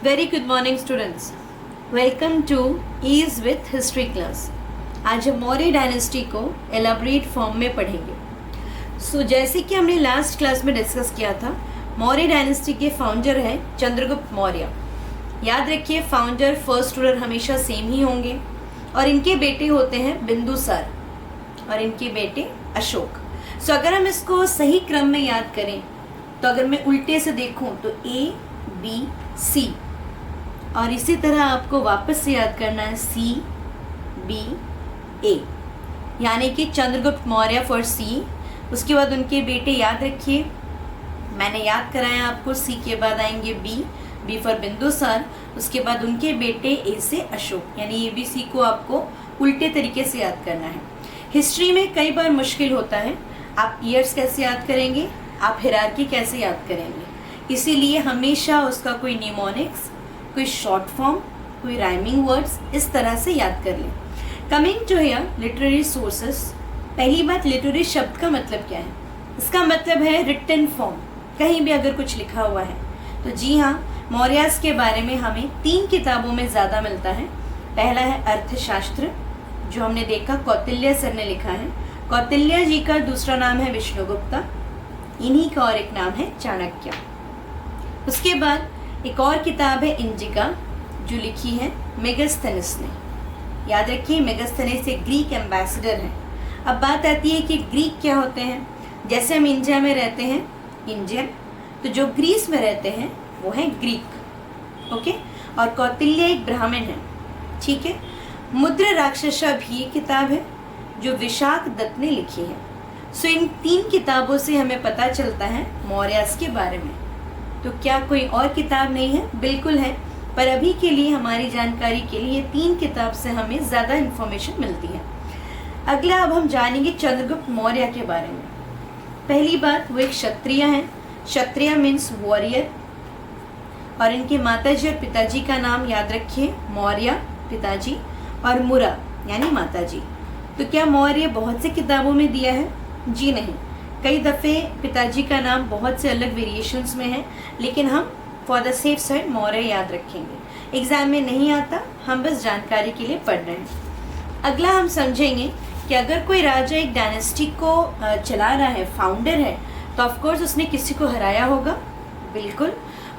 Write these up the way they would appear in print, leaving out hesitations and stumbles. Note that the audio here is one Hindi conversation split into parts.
Very good morning students, welcome to ease with history class. आज हम मौर्य डायनेस्टी को एलाबरेट फॉर्म में पढ़ेंगे। जैसे कि हमने लास्ट क्लास में डिस्कस किया था, मौर्य डायनेस्टी के फाउंडर हैं चंद्रगुप्त मौर्य। याद रखिए, फाउंडर फर्स्ट रूलर हमेशा सेम ही होंगे और इनके बेटे होते हैं बिंदुसार और इनके बेटे अशोक। अगर हम इसको सही क्रम में याद करें तो अगर मैं उल्टे से देखूं तो ए बी सी, और इसी तरह आपको वापस से याद करना है सी बी ए, यानी कि चंद्रगुप्त मौर्य फॉर सी। उसके बाद उनके बेटे याद रखिए, मैंने याद कराया आपको, सी के बाद आएंगे बी, बी फॉर बिंदुसार। उसके बाद उनके बेटे ए से अशोक, यानी ए बी सी को आपको उल्टे तरीके से याद करना है। हिस्ट्री में कई बार मुश्किल होता है, आप ईयर्स कैसे याद करेंगे, आप हिरार्की कैसे याद करेंगे, इसीलिए हमेशा उसका कोई न्यूमोनिक्स, कोई शॉर्ट फॉर्म, कोई राइमिंग वर्ड्स इस तरह से याद कर लें। Coming to here literary sources. पहली बात, लिटरेरी शब्द का मतलब क्या है? इसका मतलब है रिटन फॉर्म, कहीं भी अगर कुछ लिखा हुआ है। तो जी हाँ, मौर्यास के बारे में हमें 3 किताबों में ज़्यादा मिलता है। पहला है अर्थशास्त्र, जो हमने देखा कौटिल्य सर ने लिखा है। कौटिल्य जी का दूसरा नाम है विष्णुगुप्ता, इन्हीं का और एक नाम है चाणक्य। उसके बाद एक और किताब है इंजिका, जो लिखी है मेगास्थनीस ने। याद रखिए, मेगास्थनीस एक ग्रीक एम्बेसडर हैं। अब बात आती है कि ग्रीक क्या होते हैं। जैसे हम इंडिया में रहते हैं इंडियन, तो जो ग्रीस में रहते हैं वो है ग्रीक। ओके, और कौटिल्य एक ब्राह्मण है। ठीक है। मुद्र राक्षसा भी एक किताब है जो विशाख दत्त ने लिखी है। इन 3 किताबों से हमें पता चलता है मौर्यास के बारे में। तो क्या कोई और किताब नहीं है? बिल्कुल है, पर अभी के लिए हमारी जानकारी के लिए 3 किताब से हमें ज़्यादा इन्फॉर्मेशन मिलती है। अगला अब हम जानेंगे चंद्रगुप्त मौर्य के बारे में। पहली बात, वो एक क्षत्रिय हैं। क्षत्रिय मीन्स वॉरियर, और इनके माताजी और पिताजी का नाम याद रखिए, मौर्य पिताजी और मुरा यानी माताजी। तो क्या मौर्य बहुत से किताबों में दिया है? जी नहीं, कई दफ़े पिताजी का नाम बहुत से अलग वेरिएशंस में है, लेकिन हम for the safe side Maurya याद रखेंगे। एग्जाम में नहीं आता, हम बस जानकारी के लिए पढ़ रहे हैं। अगला हम समझेंगे कि अगर कोई राजा एक डायनेस्टी को चला रहा है, फाउंडर है, तो ऑफकोर्स उसने किसी को हराया होगा। बिल्कुल,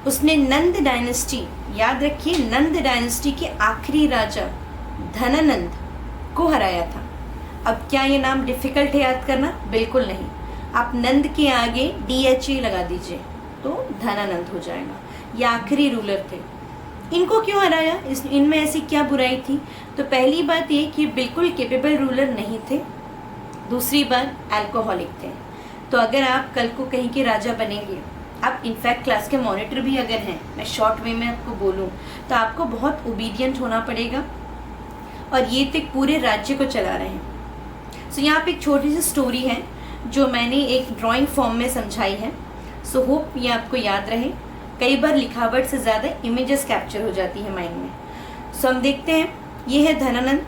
उसने नंद डायनेस्टी, याद रखिए, नंद डायनेस्टी के आखिरी राजा धनानंद को हराया था। अब क्या ये नाम डिफिकल्ट है याद करना? बिल्कुल नहीं। आप नंद के आगे DHA लगा दीजिए तो धनानंद हो जाएगा। ये आखिरी रूलर थे। इनको क्यों हराया? इनमें ऐसी क्या बुराई थी? तो पहली बात ये कि बिल्कुल केपेबल रूलर नहीं थे। दूसरी बात, अल्कोहलिक थे। तो अगर आप कल को कहीं के राजा बनेंगे, आप इनफैक्ट क्लास के मॉनिटर भी अगर हैं, मैं शॉर्ट वे में आपको बोलूँ, तो आपको बहुत ओबीडियंट होना पड़ेगा, और ये तो एक पूरे राज्य को चला रहे हैं। यहाँ पे एक छोटी सी स्टोरी है जो मैंने एक ड्राइंग फॉर्म में समझाई है। होप ये आपको याद रहे। कई बार लिखावट से ज़्यादा इमेजेस कैप्चर हो जाती है माइंड में। हम देखते हैं, ये है धनानंद।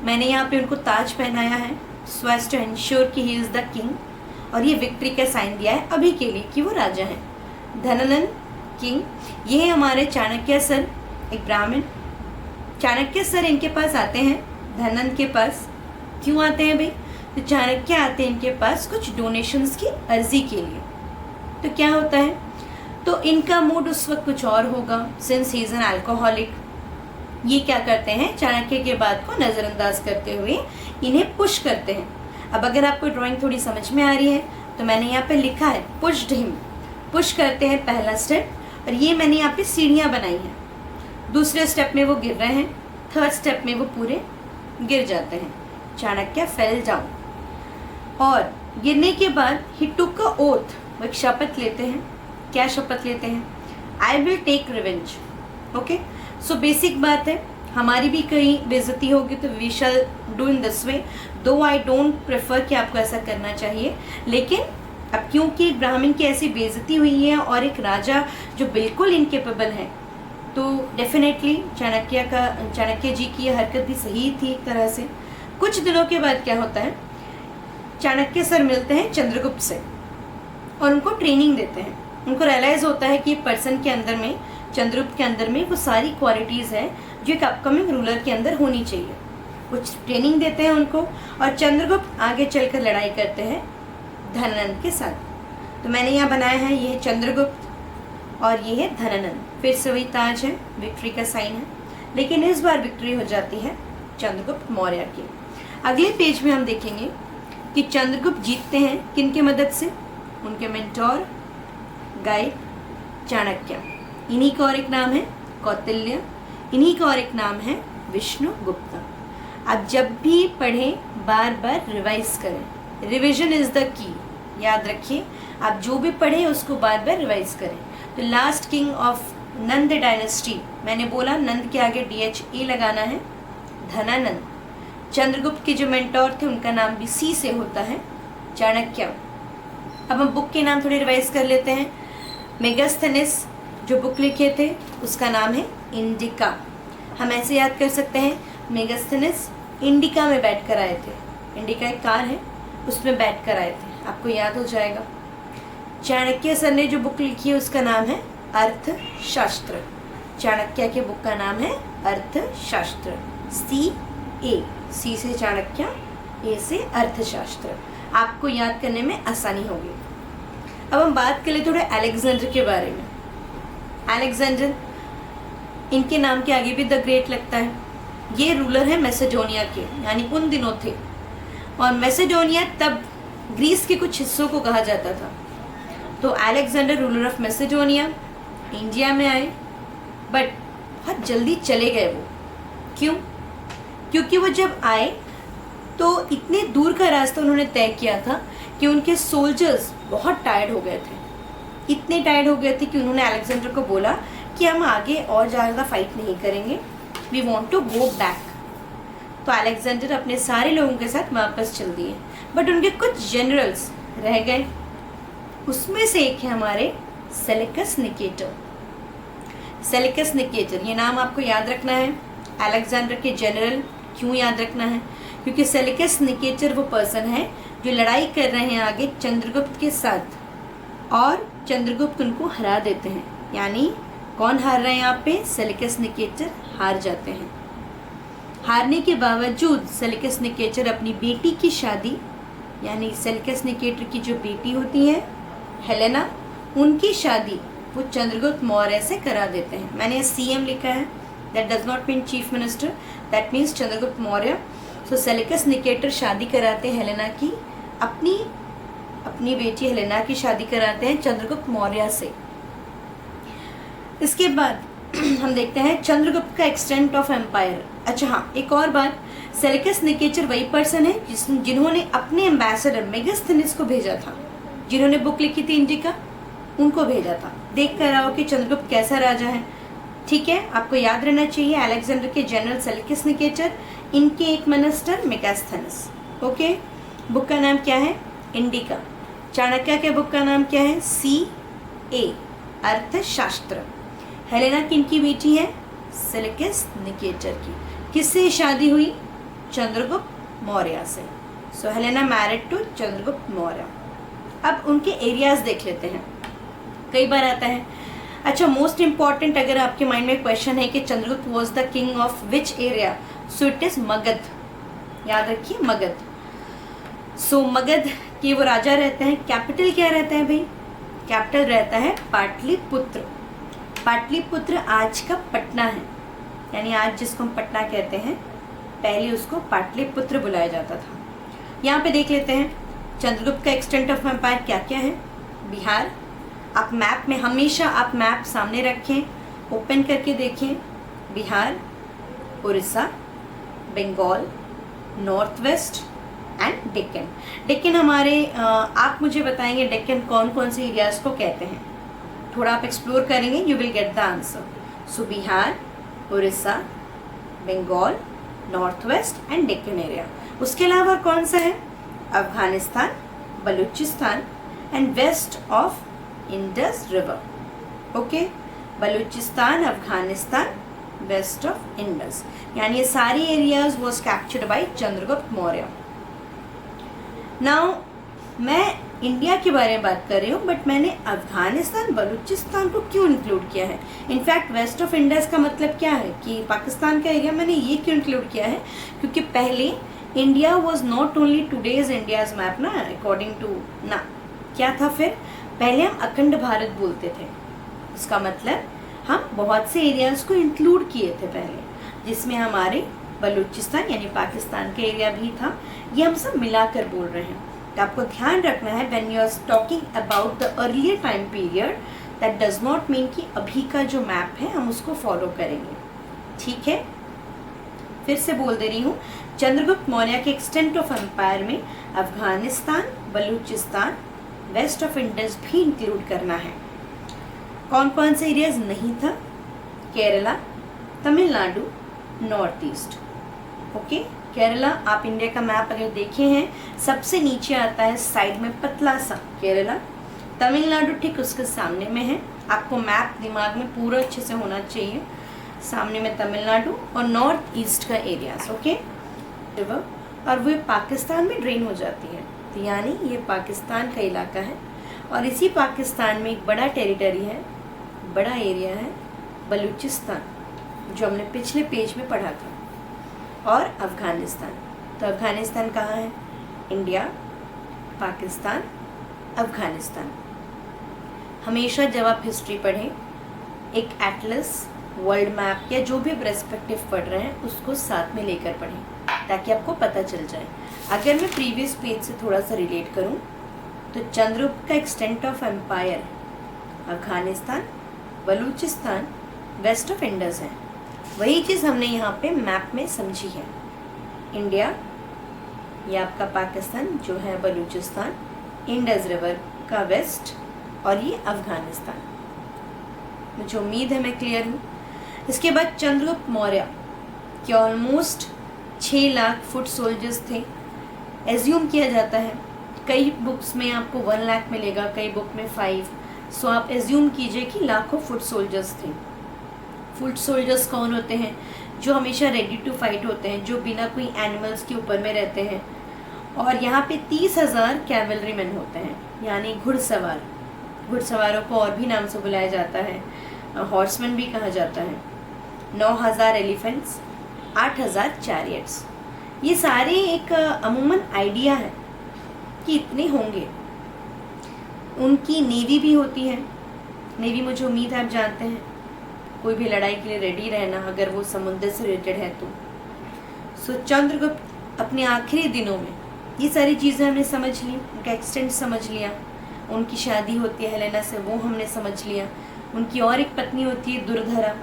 मैंने यहाँ पे उनको ताज पहनाया है, सो एज टू इंश्योर कि ही इज़ द किंग, और ये विक्ट्री का साइन दिया है अभी के लिए कि वो राजा हैं। धनानंद किंग। ये है हमारे चाणक्य सर, एक ब्राह्मण। चाणक्य सर इनके पास आते हैं, धनानंद के पास। क्यों आते हैं भाई? तो चाणक्य आते हैं इनके पास कुछ डोनेशंस की अर्जी के लिए। तो क्या होता है, तो इनका मूड उस वक्त कुछ और होगा, since he is an alcoholic. ये क्या करते हैं, चाणक्य के बात को नज़रअंदाज करते हुए इन्हें पुश करते हैं। अब अगर आपको ड्राइंग थोड़ी समझ में आ रही है तो मैंने यहाँ पे लिखा है पुश्ड हिम। पुश करते हैं पहला स्टेप, और ये मैंने यहाँ पे सीढ़ियाँ बनाई हैं। दूसरे स्टेप में वो गिर रहे हैं, थर्ड स्टेप में वो पूरे गिर जाते हैं। चाणक्य फेल डाउन, और गिरने के बाद ही टुक अ ओथ, वो एक शपथ लेते हैं। क्या शपथ लेते हैं? I will take revenge. Okay, so basic बात है, हमारी भी कहीं बेइज्जती होगी तो we shall do in this way, though I don't prefer कि आपको ऐसा करना चाहिए। लेकिन अब क्योंकि एक ब्राह्मण की ऐसी बेइज्जती हुई है और एक राजा जो बिल्कुल इनकेपेबल है, तो डेफिनेटली चाणक्य जी की यह हरकत भी सही थी एक तरह से। कुछ दिनों के बाद क्या होता है, चाणक्य सर मिलते हैं चंद्रगुप्त से और उनको ट्रेनिंग देते हैं। उनको रियलाइज़ होता है कि पर्सन के अंदर में चंद्रगुप्त के अंदर में वो सारी क्वालिटीज़ है जो एक अपकमिंग रूलर के अंदर होनी चाहिए। कुछ ट्रेनिंग देते हैं उनको और चंद्रगुप्त आगे चलकर लड़ाई करते हैं धनानंद के साथ। तो मैंने यहाँ बनाया है, ये है चंद्रगुप्त और ये है धनानंद। फिर से वही ताज है, विक्ट्री का साइन है, लेकिन इस बार विक्ट्री हो जाती है चंद्रगुप्त मौर्य की। अगले पेज में हम देखेंगे कि चंद्रगुप्त जीतते हैं किनके मदद से, उनके मेंटोर गाइड चाणक्य। इन्हीं का और एक नाम है कौटिल्य, इन्हीं का और एक नाम है विष्णुगुप्त। अब जब भी पढ़ें बार बार रिवाइज करें, रिविजन इज द की, याद रखिए। आप जो भी पढ़ें उसको बार बार रिवाइज करें। तो last king of Nand dynasty, मैंने बोला नंद के आगे DHA लगाना है, धनानंद। चंद्रगुप्त के जो मेंटोर थे उनका नाम भी C से होता है, चाणक्य। अब हम बुक के नाम थोड़े रिवाइज कर लेते हैं। मेगास्थनीज जो बुक लिखे थे उसका नाम है इंडिका। हम ऐसे याद कर सकते हैं, मेगास्थनीज इंडिका में बैठ कर आए थे। इंडिका एक कार है, उसमें बैठ कर आए थे, आपको याद हो जाएगा। चाणक्य सर ने जो बुक लिखी है उसका नाम है अर्थशास्त्र। चाणक्य के बुक का नाम है अर्थशास्त्र, C से चाणक्य, A से अर्थशास्त्र। आपको याद करने में आसानी होगी। अब हम बात कर ले थोड़े अलेक्जेंडर के बारे में। अलेक्जेंडर, इनके नाम के आगे भी द ग्रेट लगता है। ये रूलर है मैसेडोनिया के, यानी उन दिनों थे। और मैसेडोनिया तब ग्रीस के कुछ हिस्सों को कहा जाता था। तो Alexander ruler of Macedonia India में आए, बट बहुत जल्दी चले गए वो। क्यों? क्योंकि वो जब आए तो इतने दूर का रास्ता उन्होंने तय किया था कि उनके सोल्जर्स बहुत टायर्ड हो गए थे। इतने टायर्ड हो गए थे कि उन्होंने अलेक्जेंडर को बोला कि हम आगे और ज़्यादा फाइट नहीं करेंगे, we want to go back. तो अलेक्जेंडर अपने सारे लोगों के साथ वापस चल दिए, बट उनके कुछ जनरल्स रह गए। उसमें से एक है हमारे सेलिकस निकेटर। सेलिकस निकेटर, ये नाम आपको याद रखना है। अलेक्जेंडर के जनरल क्यों याद रखना है? क्योंकि सेलिकस निकेटर वो पर्सन है जो लड़ाई कर रहे हैं आगे चंद्रगुप्त के साथ और चंद्रगुप्त उनको हरा देते हैं। यानी कौन हार रहे हैं यहाँ पे? सेलिकस निकेटर हार जाते हैं। हारने के बावजूद सेलिकस निकेटर अपनी बेटी की शादी, यानी सेलिकस निकेटर की जो बेटी होती है हेलेना, उनकी शादी वो चंद्रगुप्त मौर्य से करा देते हैं। मैंने CM लिखा है, that does not mean chief minister, that means Chandragupta Maurya. So Seleucus Nicator शादी कराते हैं हेलेना की, अपनी बेटी हेलेना की शादी कराते हैं चंद्रगुप्त मौर्य से। इसके बाद हम देखते हैं चंद्रगुप्त का एक्सटेंट ऑफ एम्पायर। अच्छा हाँ, एक और बात, सेलिकस निकेटर वही पर्सन है जिन्होंने अपने एम्बेसडर मेगास्थनीज को भेजा था, जिन्होंने बुक लिखी थी इंडिका, उनको भेजा था। देख कर आओ कि चंद्रगुप्त कैसा राजा है। ठीक है, आपको याद रहना चाहिए अलेक्जेंडर के जनरल सेलिकस निकेटर, इनके एक मिनिस्टर मेगास्थनीज। ओके, बुक का नाम क्या है? इंडिका। चाणक्य के बुक का नाम क्या है? CA अर्थशास्त्र। हेलेना किनकी बेटी है? सेलिकस निकेटर की। किससे शादी हुई? चंद्रगुप्त मौर्य से। So Helena married to Chandragupta Maurya. अब उनके एरियाज देख लेते हैं, कई बार आता है। अच्छा, मोस्ट इंपॉर्टेंट अगर आपके माइंड में क्वेश्चन है कि Chandragupta was the king of which area, so it is Magadh. याद रखिए मगध। सो मगध के वो राजा रहते हैं। कैपिटल क्या रहता है भाई? कैपिटल रहता है पाटलिपुत्र। पाटलिपुत्र आज का पटना है, यानी आज जिसको हम पटना कहते हैं, पहले उसको पाटलिपुत्र बुलाया जाता था। यहाँ पे देख लेते हैं चंद्रगुप्त का एक्सटेंट ऑफ एम्पायर क्या क्या है। बिहार, आप मैप में हमेशा आप मैप सामने रखें, ओपन करके देखें। Bihar, Orissa, Bengal, north west and Deccan. Deccan हमारे आप मुझे बताएंगे डेक्कन कौन कौन से एरियाज को कहते हैं। थोड़ा आप एक्सप्लोर करेंगे, you will get the answer. So Bihar, Orissa, Bengal, north west and Deccan area. उसके अलावा कौन सा है? Afghanistan, Baluchistan and west of Indus river. Okay, Baluchistan, Afghanistan, west of Indus, यानी ये सारी areas was captured by Chandragupta Maurya. Now मैं इंडिया के बारे में बात कर रही हूँ, बट मैंने अफगानिस्तान बलूचिस्तान को क्यों इंक्लूड किया है? इनफैक्ट वेस्ट ऑफ इंडस का मतलब क्या है कि पाकिस्तान का एरिया, मैंने ये क्यों इंक्लूड किया है? क्योंकि पहले India was not only today's India's map ना, अकॉर्डिंग टू ना, क्या था फिर? पहले हम अखंड भारत बोलते थे। इसका मतलब हम बहुत से एरियाज को इंक्लूड किए थे पहले, जिसमें हमारे बलूचिस्तान यानी पाकिस्तान का एरिया भी था। ये हम सब मिलाकर बोल रहे हैं। तो आपको ध्यान रखना है when you are talking about the earlier time period, that does not mean कि अभी का जो मैप है हम उसको फॉलो करेंगे। ठीक है, फिर से बोल दे रही हूँ, चंद्रगुप्त मौर्य के एक्सटेंट ऑफ एम्पायर में अफगानिस्तान, बलूचिस्तान, वेस्ट ऑफ इंडस भी इंक्लूड करना है। कौन कौन से एरियाज नहीं था? Kerala, Tamil Nadu, north east. Okay, Kerala, आप इंडिया का मैप अगर देखे हैं सबसे नीचे आता है साइड में पतला सा केरला। तमिलनाडु ठीक उसके सामने में है। आपको मैप दिमाग में पूरा अच्छे से होना चाहिए। सामने में तमिलनाडु और नॉर्थ ईस्ट का एरियाज। ओके, रिवर, और वो पाकिस्तान में ड्रेन हो जाती है, तो यानी ये पाकिस्तान का इलाका है। और इसी पाकिस्तान में एक बड़ा टेरिटरी है, बड़ा एरिया है बलूचिस्तान, जो हमने पिछले पेज में पढ़ा था, और अफगानिस्तान। तो अफगानिस्तान कहाँ है? इंडिया, पाकिस्तान, अफगानिस्तान। हमेशा जब आप हिस्ट्री पढ़ें, एक एटलस, वर्ल्ड मैप या जो भी पर्सपेक्टिव पढ़ रहे हैं उसको साथ में लेकर पढ़ें, ताकि आपको पता चल जाए। अगर मैं प्रीवियस पेज से थोड़ा सा रिलेट करूं, तो चंद्रगुप्त का extent of empire Afghanistan, Baluchistan, west of Indus है। वही चीज़ हमने यहाँ पे मैप में समझी है। इंडिया, ये आपका पाकिस्तान जो है बलूचिस्तान, इंडस रिवर का वेस्ट, और ये अफगानिस्तान। मुझे उम्मीद है मैं क्लियर हूँ। इसके बाद चंद्रगुप्त मौर्य के ऑलमोस्ट 6 लाख फुट सोल्जर्स थे। एज्यूम किया जाता है, कई बुक्स में आपको 1 लाख मिलेगा, कई बुक में 5। सो आप एज्यूम कीजिए कि लाखों फुट सोल्जर्स थे। फुट सोल्जर्स कौन होते हैं? जो हमेशा रेडी टू फाइट होते हैं, जो बिना कोई एनिमल्स के ऊपर में रहते हैं। और यहाँ पे 30,000 कैवलरी मैन होते हैं, यानी घुड़सवार। घुड़सवारों को और भी नाम से बुलाया जाता है, हॉर्समैन भी कहा जाता है। 9,000 एलिफेंट्स, 8,000 चैरियट्स। ये सारे एक अमूमन आइडिया है कि इतने होंगे। उनकी नेवी भी होती है। नेवी मुझे उम्मीद है आप जानते हैं, कोई भी लड़ाई के लिए रेडी रहना, अगर वो समुद्र से रिलेटेड है तो। सो चंद्रगुप्त अपने आखिरी दिनों में ये सारी चीज़ें हमने समझ ली, उनका एक्सटेंट समझ लिया। उनकी शादी होती है हेलेना से, वो हमने समझ लिया। उनकी और एक पत्नी होती है दुर्धरा,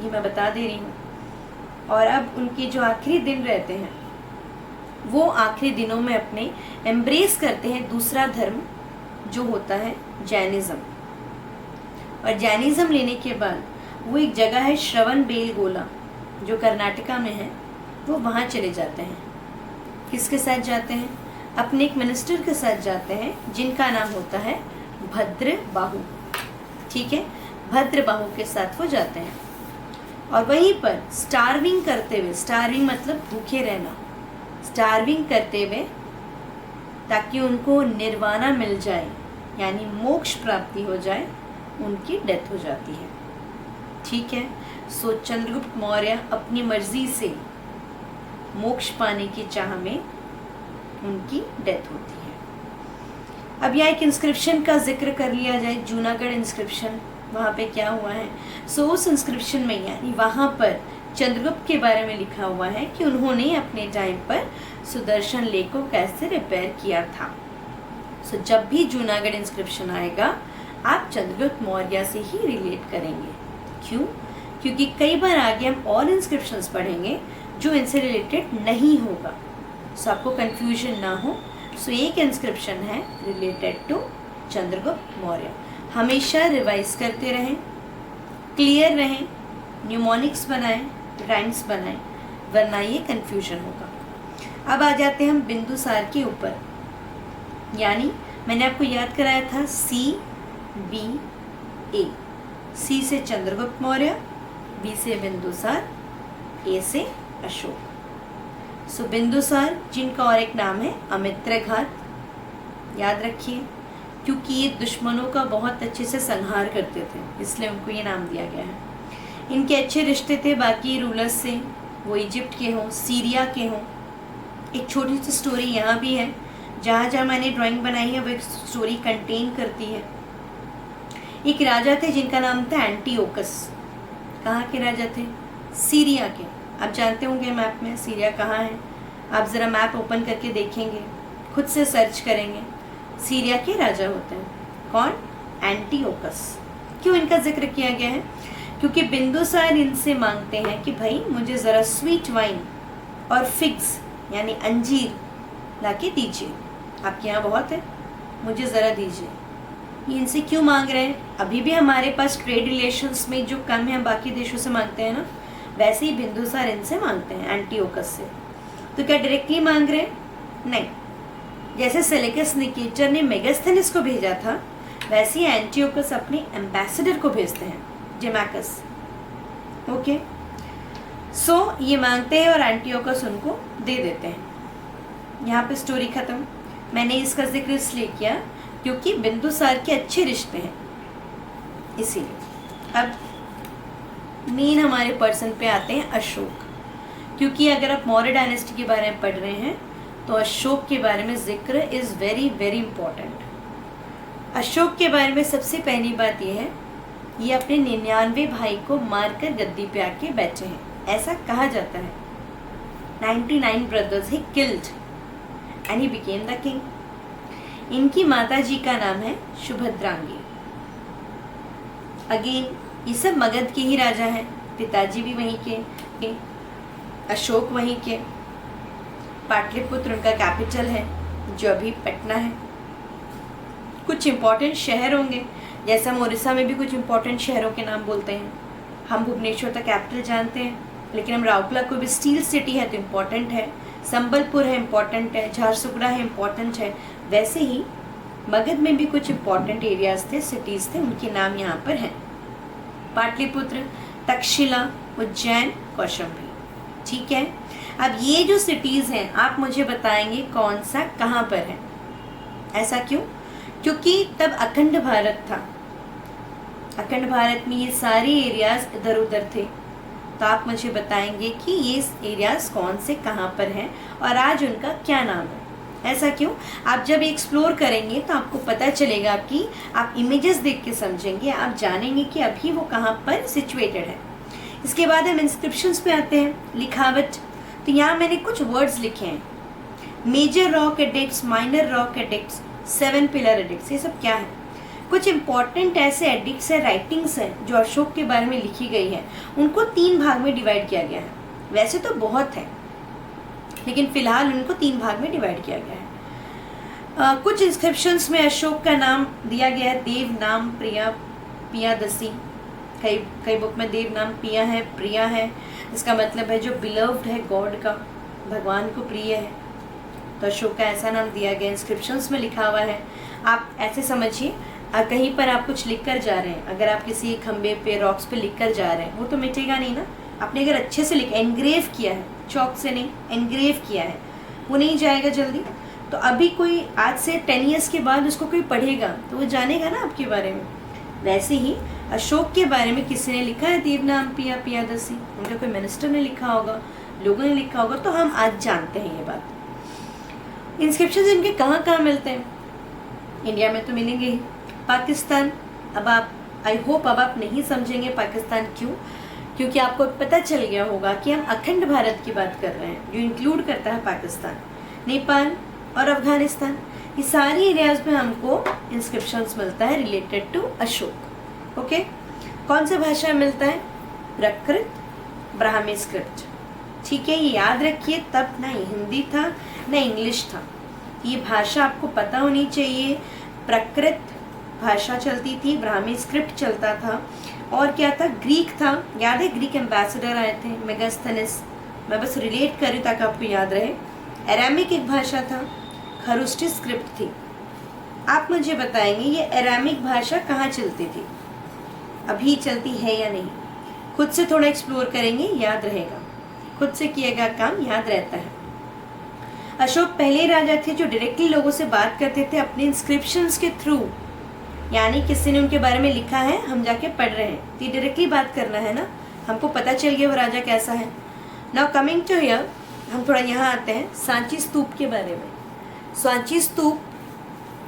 ये मैं बता दे रही हूँ। और अब उनके जो आखिरी दिन रहते हैं, वो आखिरी दिनों में अपने एम्ब्रेस करते हैं दूसरा धर्म, जो होता है जैनिज़्म। और जैनिज़्म लेने के बाद वो एक जगह है श्रवणबेलगोला, जो कर्नाटका में है, वो वहाँ चले जाते हैं। किसके साथ जाते हैं? अपने एक मिनिस्टर के साथ जाते हैं, जिनका नाम होता है भद्रबाहु। ठीक है, भद्रबाहु के साथ वो जाते हैं। और वहीं पर स्टार्विंग करते हुए, स्टार्विंग मतलब भूखे रहना, स्टार्विंग करते हुए ताकि उनको निर्वाणा मिल जाए, यानी मोक्ष प्राप्ति हो जाए, उनकी डेथ हो जाती है। ठीक है, सो चंद्रगुप्त मौर्य अपनी मर्जी से मोक्ष पाने की चाह में उनकी डेथ होती है। अब यहाँ एक इंस्क्रिप्शन का जिक्र कर लिया जाए, जूनागढ़ इंस्क्रिप्शन, वहाँ पे क्या हुआ है? सो उस इंस्क्रिप्शन में, यानी वहाँ पर चंद्रगुप्त के बारे में लिखा हुआ है कि उन्होंने अपने टाइम पर सुदर्शन लेक को कैसे रिपेयर किया था। सो जब भी जूनागढ़ इंस्क्रिप्शन आएगा, आप चंद्रगुप्त मौर्य से ही रिलेट करेंगे। क्यों? क्योंकि कई बार आगे हम और इंस्क्रिप्शंस पढ़ेंगे जो इनसे रिलेटेड नहीं होगा। सो आपको कंफ्यूजन ना हो। सो एक इंस्क्रिप्शन है रिलेटेड टू चंद्रगुप्त मौर्य। हमेशा रिवाइज करते रहें, क्लियर रहें, न्यूमोनिक्स बनाएं, राइम्स बनाएं, वरना ये कंफ्यूजन होगा। अब आ जाते हैं हम बिंदुसार के ऊपर, यानी मैंने आपको याद कराया था CBA। C से चंद्रगुप्त मौर्य, B से बिंदुसार, A से अशोक। सो बिंदुसार, जिनका और एक नाम है अमित्रघात, याद रखिए। क्योंकि ये दुश्मनों का बहुत अच्छे से संहार करते थे, इसलिए उनको ये नाम दिया गया है। इनके अच्छे रिश्ते थे बाकी रूलर्स से, वो इजिप्ट के हों, सीरिया के हों। एक छोटी सी स्टोरी यहाँ भी है, जहाँ जहाँ मैंने ड्राइंग बनाई है वो एक स्टोरी कंटेन करती है। एक राजा थे जिनका नाम था एंटीओकस। कहाँ के राजा थे? सीरिया के। आप जानते होंगे मैप में सीरिया कहाँ है। आप ज़रा मैप ओपन करके देखेंगे, खुद से सर्च करेंगे, सीरिया के राजा होते हैं। कौन? एंटीओकस। क्यों इनका जिक्र किया गया है? क्योंकि बिंदुसार इनसे मांगते हैं कि भाई मुझे ज़रा स्वीट वाइन और फिग्स यानी अंजीर लाके दीजिए, आपके यहाँ बहुत है, मुझे ज़रा दीजिए। ये इनसे क्यों मांग रहे हैं? अभी भी हमारे पास ट्रेड रिलेशंस में जो कम है बाकी देशों से मांगते हैं ना, वैसे ही बिंदुसार इनसे मांगते हैं, एंटीओकस से। तो क्या डायरेक्टली मांग रहे हैं? नहीं। जैसे सेलेकस निकेटर ने मेगास्थनीस को भेजा था, वैसे ही एंटीओकस अपने एम्बेसडर को भेजते हैं, जेमाकस। ओके, सो ये मांगते हैं और एंटीओकस उनको दे देते हैं। यहाँ पे स्टोरी खत्म। मैंने इसका जिक्र इसलिए किया क्योंकि बिंदुसार के अच्छे रिश्ते हैं, इसीलिए। अब मेन हमारे पर्सन पे आते हैं, अशोक। क्योंकि अगर आप मौर्य डायनेस्टी के बारे में पढ़ रहे हैं तो अशोक के बारे में जिक्र is very very important. Ashok के बारे में सबसे पहली बात यह है, ये अपने 99 भाई को मारकर गद्दी पे आके बैठे हैं, ऐसा कहा जाता है। 99 brothers he killed and he became the king। इनकी माता जी का नाम है सुभद्रांगी। अगेन ये सब मगध के ही राजा हैं, पिताजी भी वहीं के, अशोक वहीं के। पाटलिपुत्र उनका कैपिटल है, जो अभी पटना है। कुछ इम्पोर्टेंट शहर होंगे, जैसे हम उड़ीसा में भी कुछ इम्पोर्टेंट शहरों के नाम बोलते हैं। हम भुवनेश्वर का कैपिटल जानते हैं, लेकिन हम राउरकेला को भी स्टील सिटी है तो इम्पोर्टेंट है, संबलपुर है इम्पोर्टेंट है, झारसुगुड़ा है इम्पोर्टेंट है। वैसे ही मगध में भी कुछ इम्पोर्टेंट एरियाज थे, सिटीज़ थे, उनके नाम यहाँ पर हैं। पाटलिपुत्र, तक्षशिला, उज्जैन, कौशाम्बी। ठीक है। अब ये जो सिटीज़ हैं आप मुझे बताएंगे कौन सा कहाँ पर है। ऐसा क्यों? क्योंकि तब अखंड भारत था, अखंड भारत में ये सारे एरियाज इधर उधर थे। तो आप मुझे बताएंगे कि ये एरियाज कौन से कहाँ पर हैं और आज उनका क्या नाम है। ऐसा क्यों? आप जब एक्सप्लोर करेंगे तो आपको पता चलेगा कि आप इमेजेस देख के समझेंगे, आप जानेंगे कि अभी वो कहाँ पर सिचुएटेड है। इसके बाद हम इंस्क्रिप्शंस पे आते हैं, लिखावट। तो यहाँ मैंने कुछ वर्ड्स लिखे हैं, major rock edicts, minor rock edicts, 7 pillar edicts. ये सब क्या है? कुछ इंपॉर्टेंट ऐसे एडिक्ट्स है, राइटिंग्स हैं जो अशोक के बारे में लिखी गई है, उनको 3 भाग में डिवाइड किया गया है। वैसे तो बहुत है, लेकिन फिलहाल उनको 3 भाग में डिवाइड किया गया है। कुछ इंस्क्रिप्शंस में अशोक का नाम दिया गया है, देव नाम प्रिया, पियादसी। कई बुक में देव नाम पिया है, प्रिया है, इसका मतलब है जो बिलव्ड है गॉड का, भगवान को प्रिय है। तो अशोक का ऐसा नाम दिया गया, इंस्क्रिप्शंस में लिखा हुआ है। आप ऐसे समझिए, कहीं पर आप कुछ लिख कर जा रहे हैं, अगर आप किसी खंबे पे, रॉक्स पे लिख कर जा रहे हैं, वो तो मिटेगा नहीं ना। आपने अगर अच्छे से लिखा, एनग्रेव किया है, चौक से नहीं, एनग्रेव किया है, वो नहीं जाएगा जल्दी। तो अभी कोई आज से 10 ईयर्स के बाद उसको कोई पढ़ेगा तो वो जानेगा ना आपके बारे में। वैसे ही अशोक के बारे में किसी ने लिखा है, देव नाम पिया, पियादसी, उनका कोई मिनिस्टर ने लिखा होगा, लोगों ने लिखा होगा, तो हम आज जानते हैं ये बात। इंस्क्रिप्शन इनके कहाँ कहाँ मिलते हैं? इंडिया में तो मिलेंगे ही। पाकिस्तान, अब आप, आई होप अब आप नहीं समझेंगे पाकिस्तान क्यों, क्योंकि आपको पता चल गया होगा कि हम अखंड भारत की बात कर रहे हैं, जो इंक्लूड करता है पाकिस्तान, नेपाल और अफगानिस्तान। ये सारी एरियाज में हमको इंस्क्रिप्शंस मिलता है रिलेटेड टू अशोक। ओके, कौन सा भाषा में मिलता है? प्राकृत, ब्राह्मी स्क्रिप्ट। ठीक है, ये याद रखिए, तब ना हिंदी था ना इंग्लिश था, ये भाषा आपको पता होनी चाहिए। प्राकृत भाषा चलती थी, ब्राह्मी स्क्रिप्ट चलता था, और क्या था? ग्रीक था। याद है ग्रीक एम्बेसडर आए थे, मेगास्थनीस। मैं बस रिलेट करूँ ताकि आपको याद रहे। अरामिक एक भाषा था, खरुष्टी स्क्रिप्ट थी। आप मुझे बताएंगे ये अरामिक भाषा कहाँ चलती थी, अभी चलती है या नहीं? खुद से थोड़ा एक्सप्लोर करेंगे, याद रहेगा। खुद से किएगा काम याद रहता है। अशोक पहले राजा थे जो डायरेक्टली लोगों से बात करते थे अपने इंस्क्रिप्शंस के थ्रू, यानी किसी ने उनके बारे में लिखा है, हम जाके पढ़ रहे हैं, तो डायरेक्टली बात करना है ना, हमको पता चल गया वो राजा कैसा है। नाउ कमिंग टू हियर, हम थोड़ा यहाँ आते हैं सांची स्तूप के बारे में। सांची स्तूप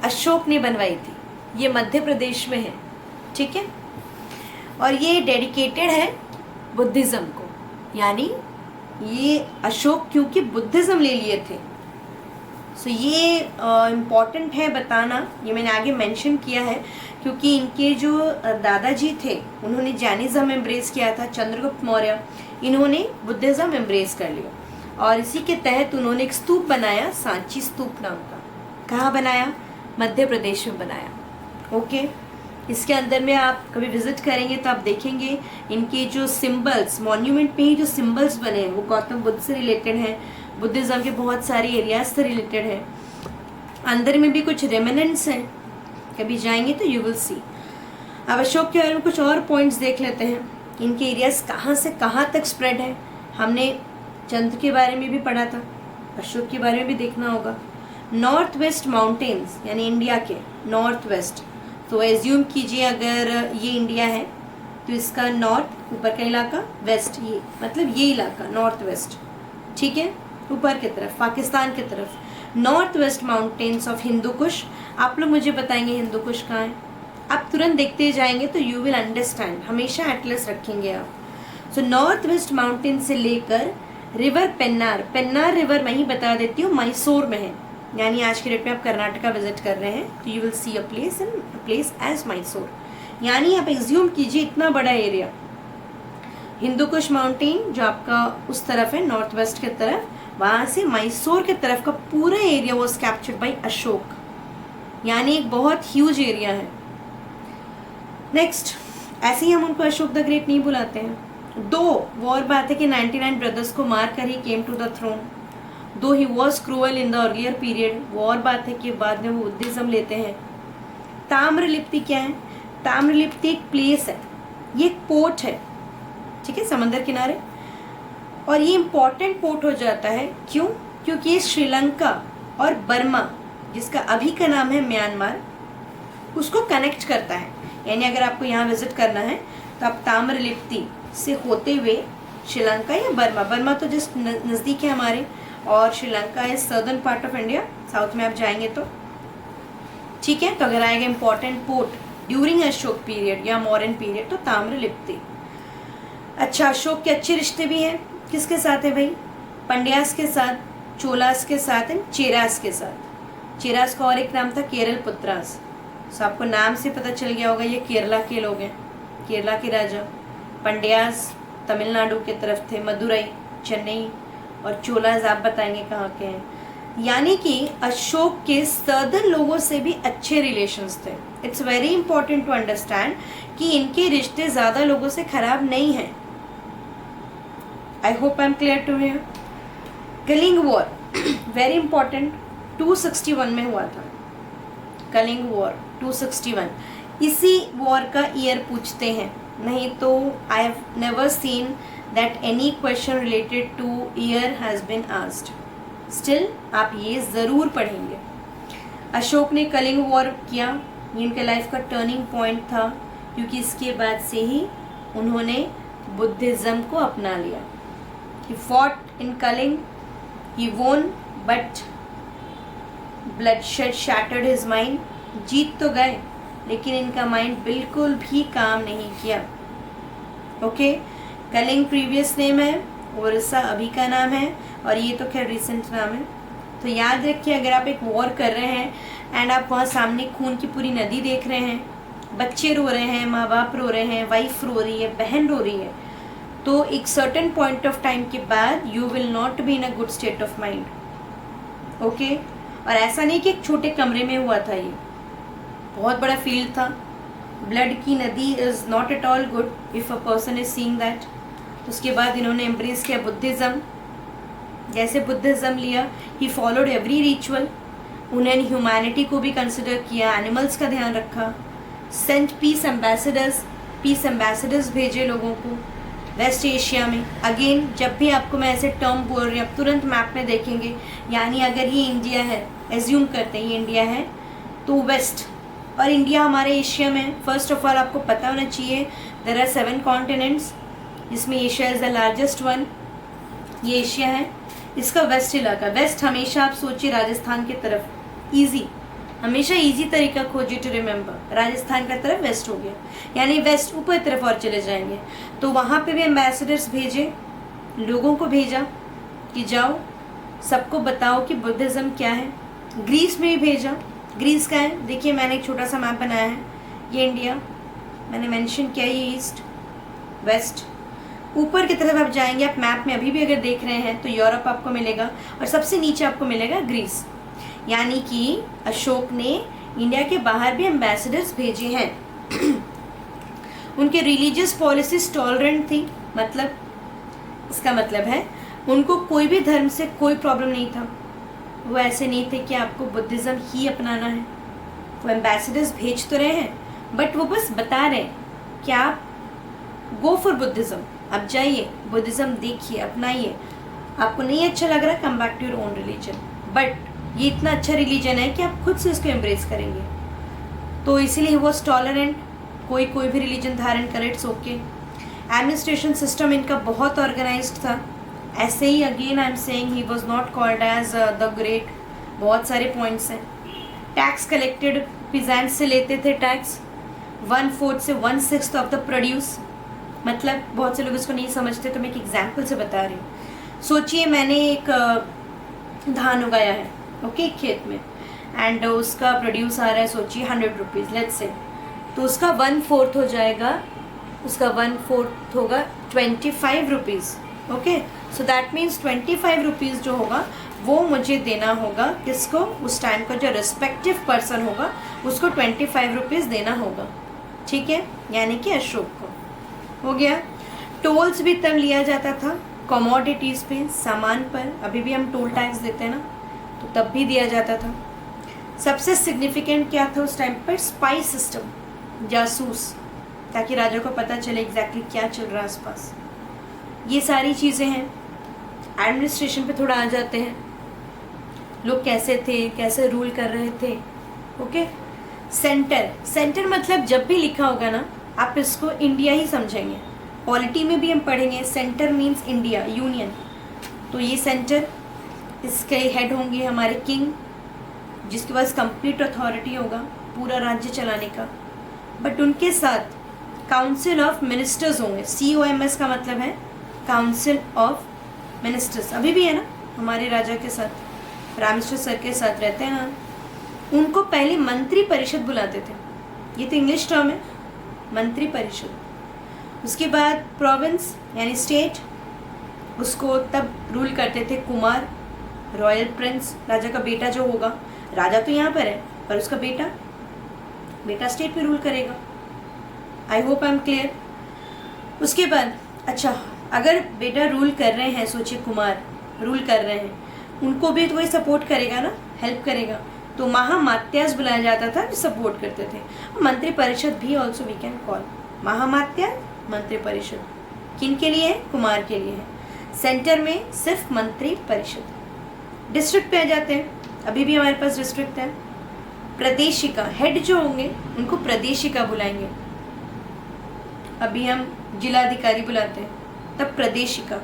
अशोक ने बनवाई थी, ये मध्य प्रदेश में है, ठीक है, और ये डेडिकेटेड है बुद्धिज़्म को, यानी ये अशोक क्योंकि बुद्धिज़्म ले लिए थे, सो ये इम्पॉर्टेंट है बताना, ये मैंने आगे मेंशन किया है क्योंकि इनके जो दादाजी थे उन्होंने जैनिज़्म एम्ब्रेस किया था, चंद्रगुप्त मौर्य, इन्होंने बुद्धिज़्म एम्ब्रेस कर लिया और इसी के तहत उन्होंने एक स्तूप बनाया सांची स्तूप नाम का। कहाँ बनाया? मध्य प्रदेश में बनाया। ओके, इसके अंदर में आप कभी विजिट करेंगे तो आप देखेंगे इनके जो सिंबल्स, मॉन्यूमेंट में ही जो सिंबल्स बने हैं वो गौतम बुद्ध से रिलेटेड हैं, बुद्धिज़्म के बहुत सारे एरियाज से रिलेटेड है। अंदर में भी कुछ रेमिनेंट्स हैं, कभी जाएंगे तो यू विल सी। अब अशोक के बारे में कुछ और पॉइंट्स देख लेते हैं, इनके एरियाज कहाँ से कहाँ तक स्प्रेड है। हमने चंद्र के बारे में भी पढ़ा था, अशोक के बारे में भी देखना होगा। नॉर्थ वेस्ट माउंटेन्स यानी इंडिया के नॉर्थ वेस्ट, तो एज्यूम कीजिए अगर ये इंडिया है तो इसका नॉर्थ ऊपर का इलाका, वेस्ट ये मतलब ये इलाका नॉर्थ वेस्ट, ठीक है, ऊपर की तरफ पाकिस्तान की तरफ। North west mountains of Hindu Kush, आप लोग मुझे बताएंगे हिंदू कुश कहाँ है, आप तुरंत देखते जाएंगे तो यू विल अंडरस्टैंड, हमेशा एटलस रखेंगे आप। सो नॉर्थ वेस्ट माउंटेन से लेकर रिवर पेन्नार, पेन्नार रिवर मैं ही बता देती हूँ मैसूर में है, यानी आज के डेट में आप कर्नाटका विजिट कर रहे हैं तो you will see a place as Mysore, यानी आप एज्यूम कीजिए इतना बड़ा एरिया। हिंदू कुश माउंटेन जो आपका उस तरफ है नॉर्थ वेस्ट की तरफ, वहाँ से मैसूर की तरफ का पूरा area was captured by Ashok, यानी एक बहुत ह्यूज एरिया है। नेक्स्ट, ऐसे ही हम उनको अशोक द ग्रेट नहीं बुलाते हैं। दो वो और बात है कि 99 ब्रदर्स को मार कर ही केम टू द थ्रोन, दो he was cruel in the earlier period, वो और बात है कि बाद में वो बुद्धिज्म लेते हैं। ताम्रलिप्ति क्या है? ताम्रलिप्ति एक प्लेस है, ये एक पोर्ट है, ठीक है, समंदर किनारे, और ये इम्पॉर्टेंट पोर्ट हो जाता है। क्यों? क्योंकि ये श्रीलंका और बर्मा, जिसका अभी का नाम है म्यांमार, उसको कनेक्ट करता है। यानी अगर आपको यहाँ विजिट करना है तो आप ताम्रलिप्ति से होते हुए श्रीलंका या बर्मा, बर्मा तो जस्ट नज़दीक है हमारे, और श्रीलंका है southern part of India, south में आप जाएंगे तो, ठीक है। तो अगर आएगा important port during Ashok period या मॉडर्न पीरियड तो ताम्रलिप्ति। अच्छा, अशोक के अच्छे रिश्ते भी हैं, किसके साथ है भाई? पंड्यास के साथ, चोलास के साथ एंड चेरास के साथ। चेरास का और एक नाम था केरल पुत्रास, सो आपको नाम से पता चल गया होगा ये केरला के लोग हैं, केरला के राजा। पंड्यास तमिलनाडु के तरफ थे, मदुरई, चेन्नई, और चोलास आप बताएंगे कहाँ के हैं। यानी कि अशोक के सदर्न लोगों से भी अच्छे रिलेशंस थे। It's very important to understand कि इनके रिश्ते ज़्यादा लोगों से खराब नहीं हैं। I hope I am clear to here. Kalinga war very important, 261 में हुआ था कलिंग वॉर, 261। इसी वॉर का ईयर पूछते हैं, नहीं तो I have never seen that any question related to year has been asked. Still आप ये ज़रूर पढ़ेंगे। अशोक ने कलिंग वॉर किया, ये उनके लाइफ का टर्निंग पॉइंट था, क्योंकि इसके बाद से ही उन्होंने बुद्धिज़्म को अपना लिया। He fought in Kaling, he won, but bloodshed shattered his mind. जीत तो गए लेकिन इनका माइंड बिल्कुल भी काम नहीं किया। ओके, कलिंग प्रीवियस नेम है, ओरिसा अभी का नाम है, और ये तो खैर रिसेंट नाम है। तो याद रखिए, अगर आप एक वॉर कर रहे हैं एंड आप वहाँ सामने खून की पूरी नदी देख रहे हैं, बच्चे रो रहे हैं, माँ बाप रो रहे हैं, वाइफ रो रही है, बहन रो रही है, तो एक सर्टेन पॉइंट ऑफ टाइम के बाद you will not be in a good state of mind. Okay, और ऐसा नहीं कि एक छोटे कमरे में हुआ था, ये बहुत बड़ा फील्ड था। ब्लड की नदी is not at all good if a person is seeing that. तो उसके बाद इन्होंने एम्ब्रेस किया बुद्धिज़्म। जैसे बुद्धिज़्म लिया, ही फॉलोड एवरी रिचुअल, उन्होंने ह्यूमैनिटी को भी कंसिडर किया, एनिमल्स का ध्यान रखा, सेंट पीस एम्बेसडर्स भेजे लोगों को, वेस्ट एशिया में, अगेन जब भी आपको मैं ऐसे टर्म बोल रही हूँ आप तुरंत मैप में देखेंगे, यानी अगर ये इंडिया है, एज्यूम करते हैं ये इंडिया है, तो वेस्ट, और इंडिया हमारे एशिया में। फर्स्ट ऑफ ऑल आपको पता होना चाहिए देयर आर 7 कॉन्टिनेंट्स, जिसमें Asia is the largest one, ये एशिया है, इसका वेस्ट इलाका। वेस्ट हमेशा आप सोचिए राजस्थान की तरफ, ईजी, हमेशा इजी तरीका खोजिए टू रिमेंबर, राजस्थान का तरफ वेस्ट हो गया, यानी वेस्ट ऊपर तरफ और चले जाएंगे। तो वहाँ पे भी एम्बेसडर्स भेजे, लोगों को भेजा कि जाओ सबको बताओ कि बुद्धिज़्म क्या है। ग्रीस में भी भेजा, ग्रीस का है, देखिए मैंने एक छोटा सा मैप बनाया है, ये इंडिया मैंने मेंशन किया, ये ईस्ट वेस्ट। ऊपर की तरफ आप जाएंगे, आप मैप में अभी भी अगर देख रहे हैं तो यूरोप आपको मिलेगा और सबसे नीचे आपको मिलेगा ग्रीस, यानी कि अशोक ने इंडिया के बाहर भी एम्बेसडर्स भेजे हैं। उनके रिलीजियस पॉलिसीज टॉलरेंट थी, मतलब इसका मतलब है उनको कोई भी धर्म से कोई प्रॉब्लम नहीं था। वो ऐसे नहीं थे कि आपको बुद्धिज़्म ही अपनाना है। वो एम्बेसडर्स भेज तो रहे हैं बट वो बस बता रहे हैं कि आप गो फॉर बुद्धिज़्म, आप जाइए बुद्धिज़्म देखिए, अपनाइए, आपको नहीं अच्छा लग रहा come back to your own religion, but ये इतना अच्छा रिलीजन है कि आप खुद से इसको एम्ब्रेस करेंगे। तो इसीलिए वो टॉलरेंट, कोई भी रिलीजन धारण करे, इट्स ओके। एडमिनिस्ट्रेशन सिस्टम इनका बहुत ऑर्गेनाइज्ड था। ऐसे ही again I am saying he was not called as the great, बहुत सारे पॉइंट्स हैं। टैक्स कलेक्टेड पीजेंट्स से लेते थे टैक्स, 1/4 से 1/6 ऑफ द प्रोड्यूस, मतलब बहुत से लोग इसको नहीं समझते तो मैं एक एग्जाम्पल से बता रही हूँ। सोचिए मैंने एक धान उगाया है, ओके, खेत में, एंड उसका प्रोड्यूस आ रहा है, सोचिए 100 रुपीज़ लेट्स से, तो उसका 1/4 हो जाएगा, उसका 1/4 होगा 25 rupees, okay. So that means 25 rupees जो होगा वो मुझे देना होगा, किसको, उस टाइम का जो रिस्पेक्टिव पर्सन होगा उसको 25 रुपीज़ देना होगा, ठीक है, यानी कि अशोक को हो गया। टोल्स भी तब लिया जाता था कमोडिटीज़ पे, सामान पर, अभी भी हम टोल टैक्स देते हैं ना, तो तब भी दिया जाता था। सबसे सिग्निफिकेंट क्या था उस टाइम पर, स्पाई सिस्टम, जासूस, ताकि राजा को पता चले एग्जैक्टली क्या चल रहा है आसपास। ये सारी चीज़ें हैं। एडमिनिस्ट्रेशन पे थोड़ा आ जाते हैं, लोग कैसे थे, कैसे रूल कर रहे थे, ओके। सेंटर, सेंटर मतलब जब भी लिखा होगा ना आप इसको इंडिया ही समझेंगे, पॉलिटी में भी हम पढ़ेंगे, सेंटर मीन्स इंडिया, यूनियन। तो ये सेंटर, इसके हेड होंगे हमारे किंग, जिसके पास कंप्लीट अथॉरिटी होगा पूरा राज्य चलाने का, बट उनके साथ काउंसिल ऑफ मिनिस्टर्स होंगे। COMS का मतलब है काउंसिल ऑफ मिनिस्टर्स, अभी भी है ना हमारे राजा के साथ, प्राइम मिनिस्टर सर के साथ रहते हैं ना। उनको पहले मंत्री परिषद बुलाते थे, ये तो इंग्लिश टर्म है, मंत्री परिषद। उसके बाद प्रोविंस यानी स्टेट, उसको तब रूल करते थे कुमार, रॉयल प्रिंस, राजा का बेटा जो होगा, राजा तो यहाँ पर है पर उसका बेटा स्टेट पे रूल करेगा। आई होप आई एम क्लियर। उसके बाद अच्छा, अगर बेटा रूल कर रहे हैं, सोचिए कुमार रूल कर रहे हैं, उनको भी तो वही सपोर्ट करेगा ना, हेल्प करेगा, तो महामात्यास बुलाया जाता था जो सपोर्ट करते थे। मंत्री परिषद भी ऑल्सो वी कैन कॉल महामात्या, मंत्री परिषद किन के लिए है, कुमार के लिए है। सेंटर में सिर्फ मंत्री परिषद। डिस्ट्रिक्ट पे आ जाते हैं, अभी भी हमारे पास डिस्ट्रिक्ट है। प्रदेशिका, हेड जो होंगे उनको प्रदेशिका बुलाएंगे, अभी हम जिलाधिकारी बुलाते हैं, तब प्रदेशिका,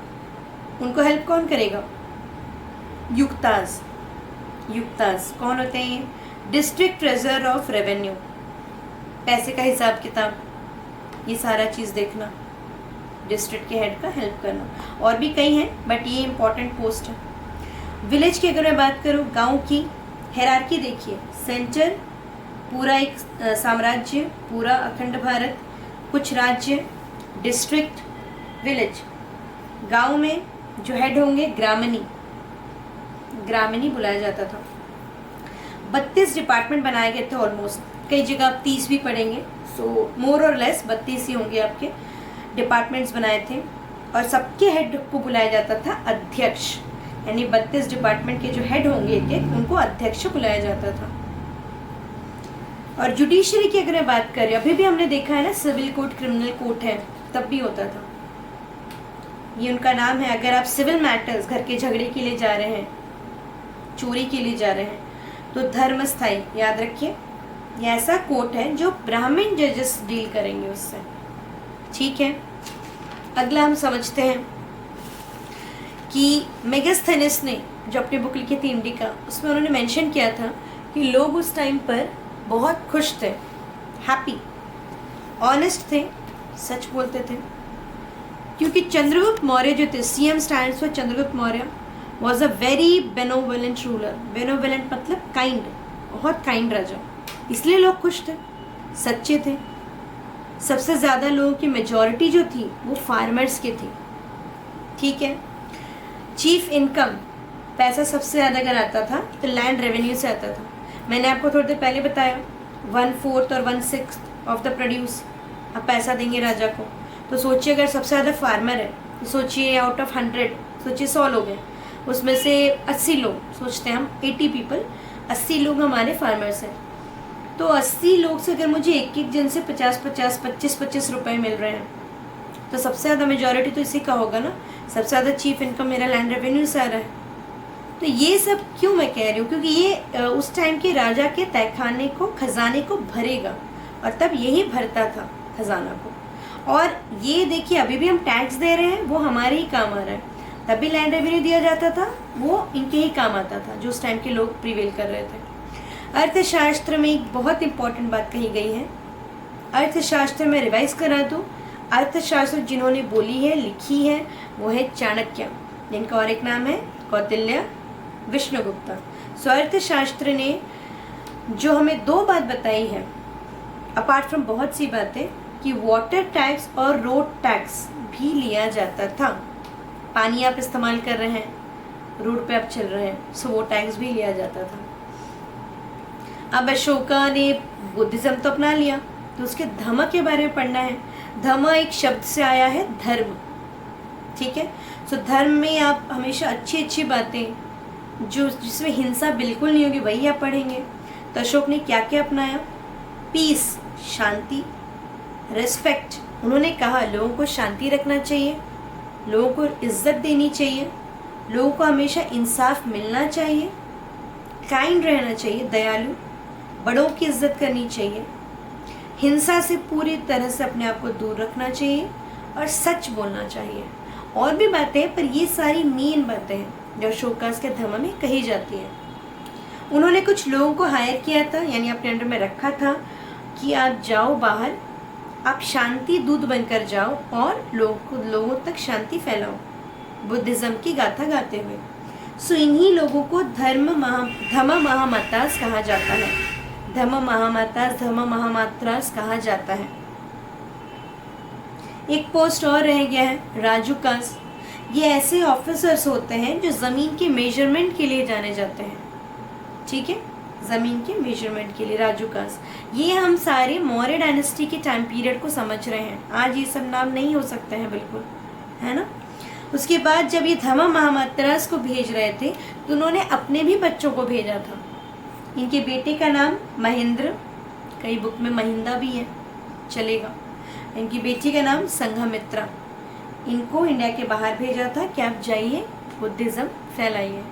उनको हेल्प कौन करेगा, युक्ताज। युक्ताज कौन होते हैं, ये डिस्ट्रिक्ट ट्रेजरर ऑफ रेवेन्यू, पैसे का हिसाब किताब, ये सारा चीज़ देखना, डिस्ट्रिक्ट के हेड का हेल्प करना। और भी कई हैं बट ये इंपॉर्टेंट पोस्ट है। विलेज की अगर मैं बात करूँ, गांव की हेरारकी देखिए, सेंटर पूरा एक साम्राज्य, पूरा अखंड भारत, कुछ राज्य, डिस्ट्रिक्ट, विलेज। गांव में जो हेड होंगे ग्रामीणी बुलाया जाता था। 32 डिपार्टमेंट बनाए गए थे ऑलमोस्ट, कई जगह आप 30 भी पढ़ेंगे, सो मोर और लेस 32 ही होंगे आपके डिपार्टमेंट्स बनाए थे। और सबके हेड को बुलाया जाता था अध्यक्ष, यानी 32 डिपार्टमेंट के जो हेड होंगे एक उनको अध्यक्ष बुलाया जाता था। और जुडिशरी की अगर मैं बात करें, अभी भी हमने देखा है ना सिविल कोर्ट, क्रिमिनल कोर्ट है, तब भी होता था। ये उनका नाम है। अगर आप सिविल मैटर्स, घर के झगड़े के लिए जा रहे हैं, चोरी के लिए जा रहे हैं, तो धर्मस्थाई याद रखिए, ये ऐसा कोर्ट है जो ब्राह्मण जजेस डील करेंगे उससे। ठीक है, अगला हम समझते हैं कि मेगास्थेनिस ने जो अपनी बुक लिखी थी इंडिका, उसमें उन्होंने मेंशन किया था कि लोग उस टाइम पर बहुत खुश थे, हैप्पी, ऑनेस्ट थे, सच बोलते थे, क्योंकि चंद्रगुप्त मौर्य जो थे, CM stands for Chandragupta Maurya, was a very benevolent ruler. Benevolent मतलब काइंड, बहुत काइंड राजा, इसलिए लोग खुश थे, सच्चे थे। सबसे ज़्यादा लोगों की मेजॉरिटी जो थी वो फार्मर्स की थी। ठीक है, चीफ इनकम, पैसा सबसे ज़्यादा अगर आता था तो लैंड रेवेन्यू से आता था। मैंने आपको थोड़ी देर पहले बताया 1/4 और 1/6 ऑफ द प्रोड्यूस आप पैसा देंगे राजा को। तो सोचिए अगर सबसे ज़्यादा फार्मर है तो सोचिए आउट ऑफ 100 सोचिए 100 लोग हैं, उसमें से 80 लोग, सोचते हैं हम 80 पीपल, 80 लोग हमारे फार्मर्स हैं। तो 80 लोग से अगर मुझे एक एक जन से 50-50, 25-25 रुपए मिल रहे हैं तो सबसे ज़्यादा मेजॉरिटी तो इसी का होगा ना। सबसे ज़्यादा चीफ इनकम मेरा लैंड रेवेन्यू से आ रहा है। तो ये सब क्यों मैं कह रही हूँ, क्योंकि ये उस टाइम के राजा के तहखाने को, खजाने को भरेगा, और तब यही भरता था खजाना को। और ये देखिए अभी भी हम टैक्स दे रहे हैं, वो हमारे ही काम आ रहा है। तब भी लैंड रेवेन्यू दिया जाता था, वो इनके ही काम आता था जो उस टाइम के लोग प्रिवेल कर रहे थे। अर्थशास्त्र में एक बहुत इंपॉर्टेंट बात कही गई है। अर्थशास्त्र में रिवाइज करा दूँ, अर्थशास्त्र जिन्होंने बोली है, लिखी है, वो है चाणक्य, जिनका और एक नाम है कौटिल्य, विष्णुगुप्ता। सो अर्थशास्त्र ने जो हमें 2 बात बताई है, अपार्ट फ्रॉम बहुत सी बातें, कि वाटर टैक्स और रोड टैक्स भी लिया जाता था। पानी आप इस्तेमाल कर रहे हैं, रोड पे आप चल रहे हैं, सो वो टैक्स भी लिया जाता था। अब अशोका ने बुद्धिज्म तो अपना लिया, तो उसके धम्म के बारे में पढ़ना है। धम्म एक शब्द से आया है, धर्म। ठीक है, सो धर्म में आप हमेशा अच्छी अच्छी बातें जो जिसमें हिंसा बिल्कुल नहीं होगी वही आप पढ़ेंगे। तो अशोक ने क्या क्या अपनाया? पीस, शांति, रेस्पेक्ट, उन्होंने कहा लोगों को शांति रखना चाहिए, लोगों को इज्जत देनी चाहिए, लोगों को हमेशा इंसाफ मिलना चाहिए, काइंड रहना चाहिए, दयालु, बड़ों की इज्जत करनी चाहिए, हिंसा से पूरी तरह से अपने आप को दूर रखना चाहिए और सच बोलना चाहिए। और भी बातें, पर ये सारी मेन बातें हैं जो अशोकास के धम्म में कही जाती है। उन्होंने कुछ लोगों को हायर किया था, यानी अपने अंडर में रखा था कि आप जाओ बाहर, आप शांति दूत बनकर जाओ और लोगों तक शांति फैलाओ, बुद्धिज्म की गाथा गाते हुए। सो इन्हीं लोगों को धम्म महामात्रास कहा जाता है। धम्म महामात्रास, धम्म महामात्रास कहा जाता है। एक पोस्ट और रह गया है, राजुकास। ये ऐसे ऑफिसर्स होते हैं जो ज़मीन के मेजरमेंट के लिए जाने जाते हैं। ठीक है, ज़मीन के मेजरमेंट के लिए राजुकास। ये हम सारे मौर्य डायनेस्टी के टाइम पीरियड को समझ रहे हैं। आज ये सब नाम नहीं हो सकते हैं बिल्कुल, है ना। उसके बाद जब ये धम्म महामात्रास को भेज रहे थे तो उन्होंने अपने भी बच्चों को भेजा था। इनके बेटे का नाम महेंद्र, कई बुक में महिंदा भी है, चलेगा। इनकी बेटी का नाम संघमित्रा। इनको इंडिया के बाहर भेजा था कि आप जाइए बुद्धिज़्म फैलाइए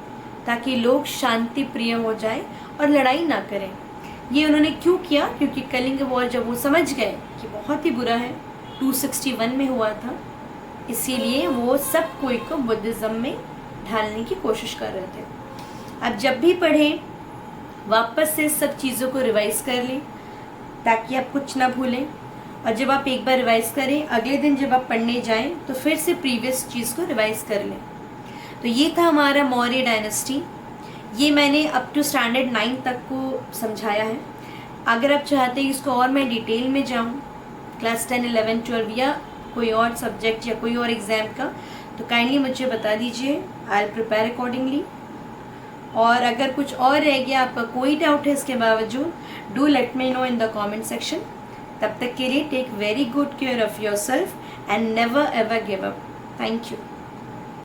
ताकि लोग शांति प्रिय हो जाए और लड़ाई ना करें। ये उन्होंने क्यों किया? क्योंकि कलिंग वॉर जब वो समझ गए कि बहुत ही बुरा है, 261 में हुआ था, इसीलिए वो सब कोई को बुद्धिज़्म में ढालने की कोशिश कर रहे थे। अब जब भी पढ़ें वापस से सब चीज़ों को रिवाइज़ कर लें ताकि आप कुछ ना भूलें। और जब आप एक बार रिवाइज़ करें, अगले दिन जब आप पढ़ने जाएं तो फिर से प्रीवियस चीज़ को रिवाइज़ कर लें। तो ये था हमारा मौर्य डायनेस्टी। ये मैंने अप टू स्टैंडर्ड 9 तक को समझाया है। अगर आप चाहते हैं इसको और मैं डिटेल में जाऊं क्लास 10, 11, 12 या कोई और सब्जेक्ट या कोई और एग्ज़ाम का, तो काइंडली मुझे बता दीजिए, आई विल प्रिपेयर अकॉर्डिंगली। और अगर कुछ और रह गया, आपका कोई डाउट है इसके बावजूद, do let me know in the comment section. तब तक के लिए take very good care of yourself and never ever give up. Thank you.